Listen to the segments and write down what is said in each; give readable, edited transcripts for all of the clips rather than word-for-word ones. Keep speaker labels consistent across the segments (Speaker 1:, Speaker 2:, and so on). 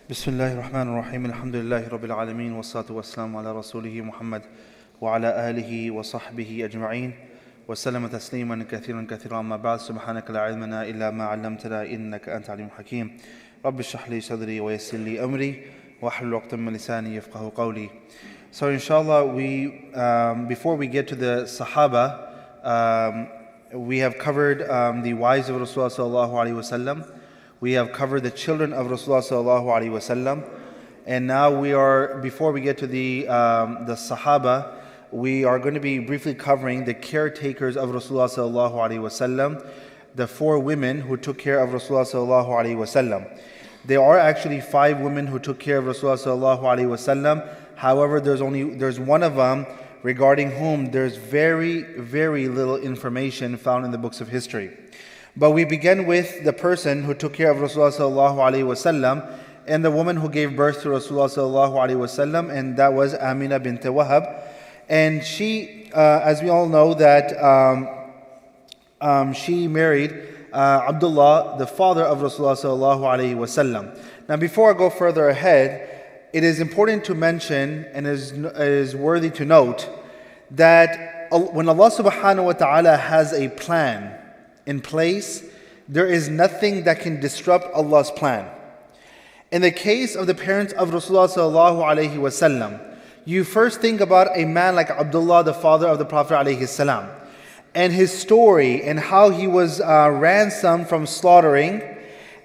Speaker 1: بسم الله الرحمن الرحيم الحمد لله رب العالمين والصلاة والسلام على رسوله محمد وعلى آله وصحبه أجمعين وسلم تسليما كثيرا كثيرا أما بعد سبحانك لا علم لنا إلا ما علمتنا إنك أنت عليم حكيم رب اشرح لي صدري ويسر لي أمري واحلل عقدة من لساني يفقهوا قولي. So inshallah before we get to the Sahaba, we have covered the wives of Rasulullah sallallahu alaihi wasallam. We have covered the children of Rasulullah sallallahu alaihi wasallam, and now before we get to the Sahaba, we are going to be briefly covering the caretakers of Rasulullah sallallahu alaihi wasallam, the 4 women who took care of Rasulullah sallallahu alaihi wasallam. There are actually 5 women who took care of Rasulullah sallallahu alaihi wasallam. However, there's one of them regarding whom there's very, very little information found in the books of history. But we begin with the person who took care of Rasulullah sallallahu alaihi wasallam and the woman who gave birth to Rasulullah sallallahu alaihi wasallam, and that was Aminah bint Wahb. And she, as we all know, that she married Abdullah, the father of Rasulullah sallallahu alaihi wasallam. Now, before I go further ahead, it is important to mention, and it is worthy to note, that when Allah subhanahu wa ta'ala has a plan in place, there is nothing that can disrupt Allah's plan. In the case of the parents of Rasulullah sallallahu alaihi wasallam, you first think about a man like Abdullah, the father of the Prophet alaihi salam, and his story and how he was ransomed from slaughtering.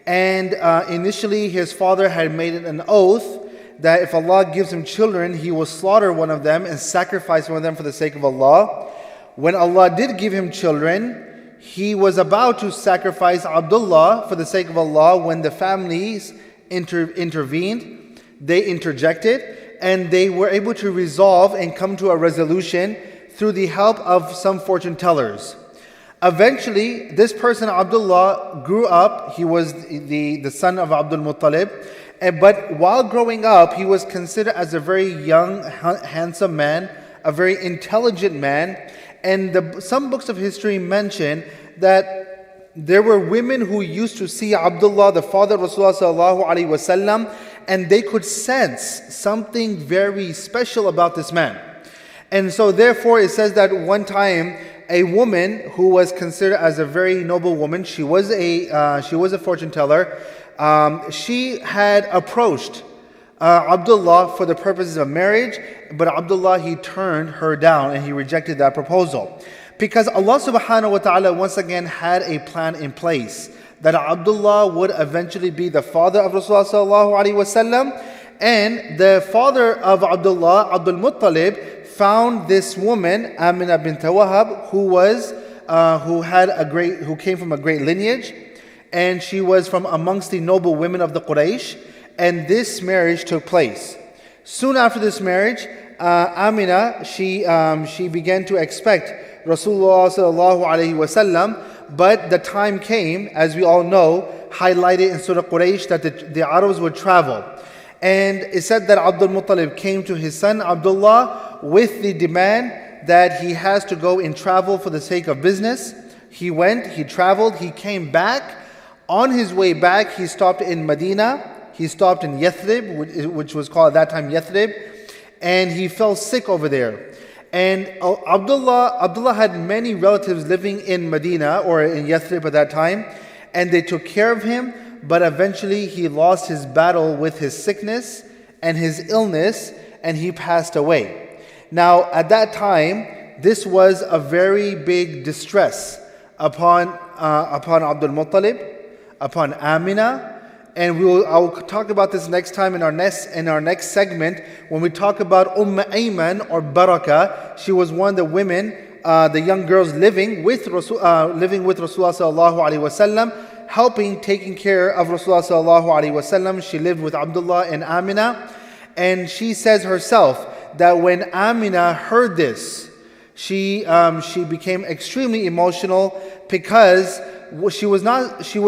Speaker 1: And initially his father had made an oath that if Allah gives him children, he will slaughter one of them and sacrifice one of them for the sake of Allah. When Allah did give him children, he was about to sacrifice Abdullah for the sake of Allah when the families intervened, they interjected, and they were able to resolve and come to a resolution through the help of some fortune tellers. Eventually, this person, Abdullah, grew up. He was the son of Abdul Muttalib. But while growing up, he was considered as a very young, handsome man, a very intelligent man. And some books of history mention that there were women who used to see Abdullah, the father of Rasulullah sallallahu alaihi wasallam, and they could sense something very special about this man. And so therefore it says that one time a woman who was considered as a very noble woman, she was a fortune teller, she had approached Abdullah for the purposes of marriage, but Abdullah, he turned her down and he rejected that proposal. Because Allah subhanahu wa ta'ala once again had a plan in place that Abdullah would eventually be the father of Rasulullah sallallahu alaihi wasallam, and the father of Abdullah, Abdul Muttalib, found this woman, Aminah bint Wahb, who came from a great lineage, and she was from amongst the noble women of the Quraysh, and this marriage took place. Soon after this marriage, Aminah, she began to expect Rasulullah sallallahu alaihi wasallam, but the time came, as we all know, highlighted in Surah Quraysh, that the Arabs would travel. And it said that Abdul Muttalib came to his son Abdullah with the demand that he has to go and travel for the sake of business. He went, he traveled, he came back. On his way back, he stopped in Medina. He stopped in Yathrib, which was called at that time Yathrib, and he fell sick over there. And Abdullah had many relatives living in Medina or in Yathrib at that time, and they took care of him, but eventually he lost his battle with his sickness and his illness, and he passed away. Now, at that time, this was a very big distress upon Abdul Muttalib, upon Aminah, and I'll talk about this next time in our next segment when we talk about Ayman or Baraka. She was one of the women, the young girls living with Rasulullah sallallahu alaihi wasallam, taking care of Rasulullah sallallahu alaihi wasallam. She lived with Abdullah and Aminah, and she says herself that when Aminah heard this, she became extremely emotional, because she was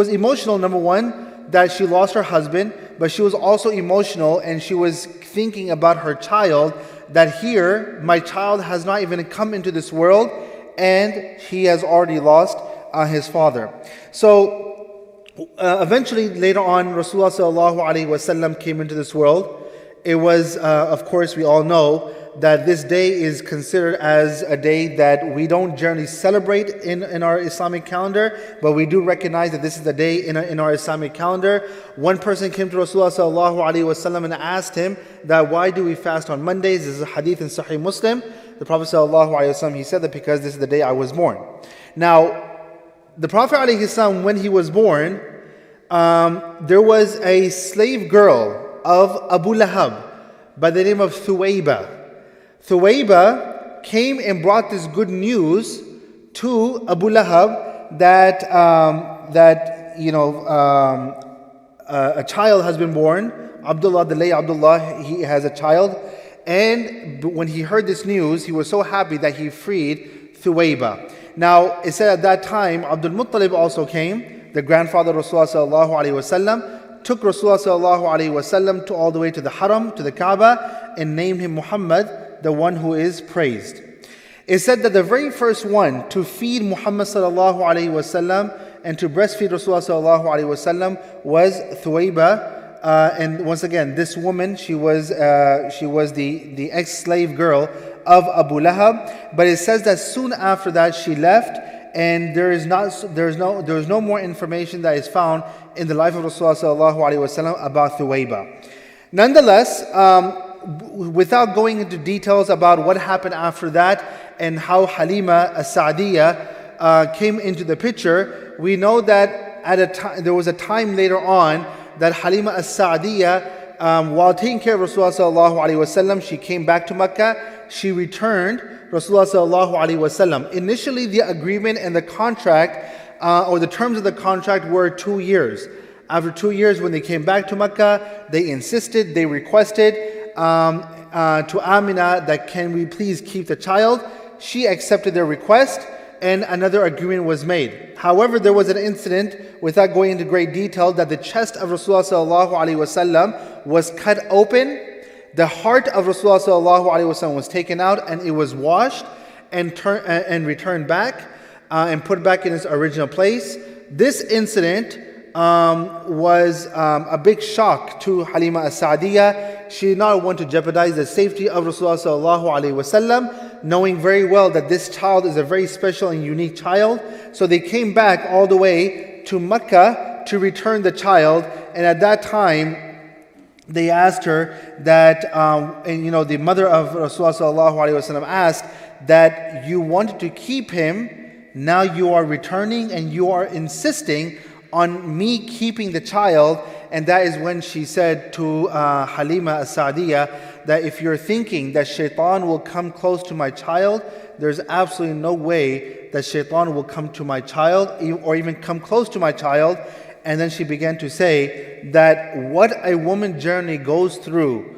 Speaker 1: emotional, number one, that she lost her husband, but she was also emotional, and she was thinking about her child, that here, my child has not even come into this world, and he has already lost his father. So Eventually, later on, Rasulullah sallallahu alaihi wasallam came into this world. It was, of course, we all know that this day is considered as a day that we don't generally celebrate in our Islamic calendar, but we do recognize that this is the day in our Islamic calendar. One person came to Rasulullah sallallahu alaihi wasallam and asked him that why do we fast on Mondays? This is a hadith in Sahih Muslim. The Prophet sallallahu alaihi wasallam, he said that because this is the day I was born. Now, the Prophet ﷺ, when he was born, there was a slave girl of Abu Lahab by the name of Thuwayba. Thuwayba came and brought this good news to Abu Lahab that a child has been born. Abdullah, the late Abdullah, he has a child. And when he heard this news, he was so happy that he freed Thuwayba. Now, it said at that time, Abdul Muttalib also came, the grandfather of Rasulullah sallallahu alaihi wasallam, took Rasulullah sallallahu alaihi wasallam all the way to the Haram, to the Kaaba, and named him Muhammad, the one who is praised. It said that the very first one to feed Muhammad sallallahu alaihi wasallam and to breastfeed Rasulullah sallallahu alaihi wasallam was Thuwayba. And once again, this woman, she was the ex-slave girl of Abu Lahab. But it says that soon after that she left, and there is no more information that is found in the life of Rasulullah sallallahu alaihi wasallam about Thuwayba. Nonetheless, without going into details about what happened after that and how Halima as-Sa'diyah came into the picture, we know that there was a time later on that Halima as-Sa'diyah, while taking care of Rasulullah sallallahu alaihi wasallam, she came back to Mecca. She returned Rasulullah sallallahu alaihi wasallam. Initially, the agreement and the contract, or the terms of the contract, were 2 years. After 2 years, when they came back to Mecca, they insisted, they requested to Aminah that can we please keep the child. She accepted their request, and another agreement was made. However, there was an incident, without going into great detail, that the chest of Rasulullah sallallahu alaihi wasallam was cut open. The heart of Rasulullah sallallahu alaihi wasallam was taken out, and it was washed and returned back and put back in its original place. This incident was a big shock to Halima as-Sa'diyah. She did not want to jeopardize the safety of Rasulullah sallallahu alaihi wasallam, knowing very well that this child is a very special and unique child. So they came back all the way to Mecca to return the child. And at that time, they asked her that, the mother of Rasulullah sallallahu alaihi wasallam asked that you wanted to keep him, now you are returning and you are insisting on me keeping the child. And that is when she said to Halima as-Sa'diyah that if you're thinking that shaitan will come close to my child, there's absolutely no way that shaitan will come to my child or even come close to my child. And then she began to say that what a woman generally goes through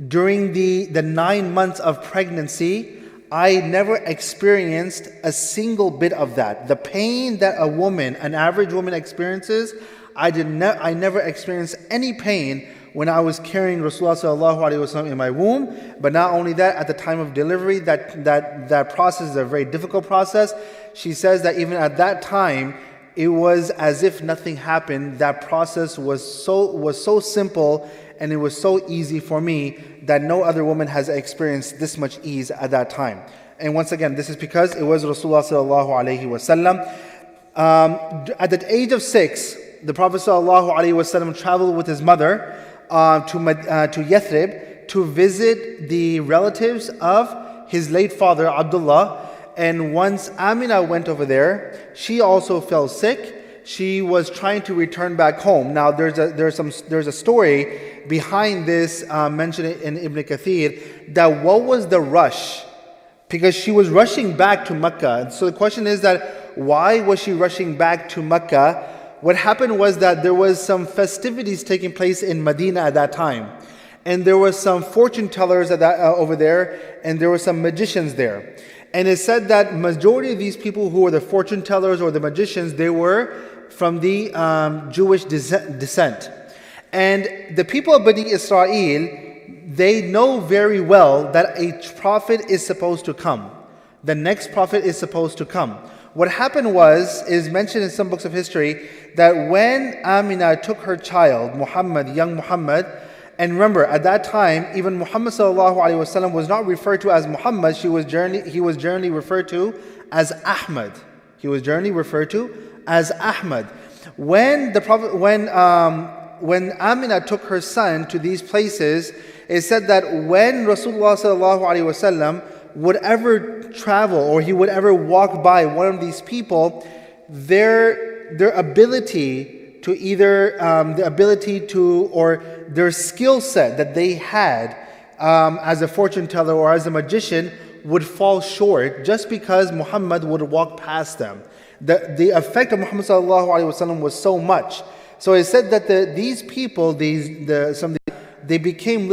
Speaker 1: during the 9 months of pregnancy, I never experienced a single bit of that. The pain that an average woman experiences, I never experienced any pain when I was carrying Rasulullah sallallahu alaihi wasallam in my womb. But not only that, at the time of delivery, that process is a very difficult process. She says that even at that time, it was as if nothing happened. That process was so simple, and it was so easy for me that no other woman has experienced this much ease at that time. And once again, this is because it was Rasulullah sallallahu alaihi wasallam. At the age of 6, the Prophet sallallahu alaihi wasallam traveled with his mother to Yathrib to visit the relatives of his late father Abdullah. And once Aminah went over there, she also fell sick. She was trying to return back home. Now there's a story behind this mentioned in Ibn Kathir, that what was the rush? Because she was rushing back to Mecca. So the question is that why was she rushing back to Mecca? What happened was that there was some festivities taking place in Medina at that time. And there were some fortune tellers over there, and there were some magicians there. And it said that majority of these people who were the fortune tellers or the magicians, they were from the Jewish descent. And the people of Bani Israel, they know very well that a prophet is supposed to come. The next prophet is supposed to come. What happened is mentioned in some books of history, that when Aminah took her child, Muhammad, young Muhammad, and remember, at that time, even Muhammad sallallahu alaihi wasallam was not referred to as Muhammad. He was generally referred to as Ahmad. He was generally referred to as Ahmad. When Aminah took her son to these places, it said that when Rasulullah sallallahu alaihi wasallam would ever travel or he would ever walk by one of these people, their ability to either or their skill set that they had as a fortune teller or as a magician would fall short just because Muhammad would walk past them. The effect of Muhammad sallallahu alaihi wasallam was so much. So it said that these people, they became